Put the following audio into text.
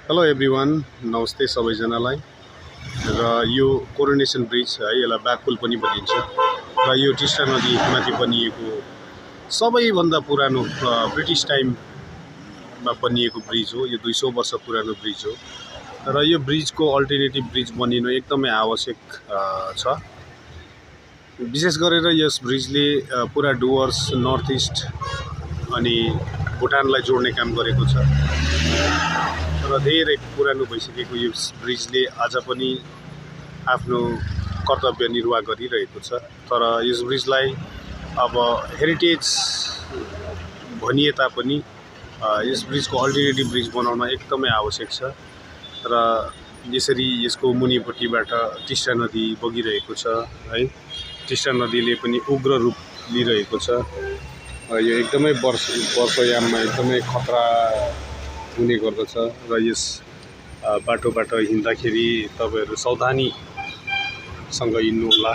Hello everyone, नमस्ते सबैजनालाई। र यो कोरोनेसन ब्रिज है, यसलाई ब्याकपुल पनि भनिन्छ र यो टिस्टा नदीमाथि बनिएको सबैभन्दा पुरानो ब्रिटिस टाइममा बनिएको ब्रिज हो। यो 200 वर्ष पुरानो ब्रिज हो र यो ब्रिजको अल्टरनेटिभ ब्रिज बनिनु एकदमै आवश्यक छ। विशेष गरेर यस ब्रिजले पुरा डुवर्स, नर्थ इस्ट अनि भुटानलाई जोड्ने काम गरेको छ र धेरै पुरानो भइसकेको यो ब्रिजले आज पनि आफ्नो कर्तव्य निर्वाह गरिरहेको छ। तर यस ब्रिजलाई अब हेरिटेज भनिए तापनि यस ब्रिजको अल्टरनेटिभ ब्रिज बनाउन एकदमै आवश्यक छ र यसरी यसको मुनिपट्टिबाट टिस्टा नदी बगिरहेको छ है। टिस्टा नदीले पनि उग्र रूप लिइरहेको छ। यो एकदमै वर्षयाममा एकदमै खतरा हुने गर्दछ र यस बाटोबाट हिँड्दाखेरि तपाईहरु सावधानीसँग हिँड्नु होला।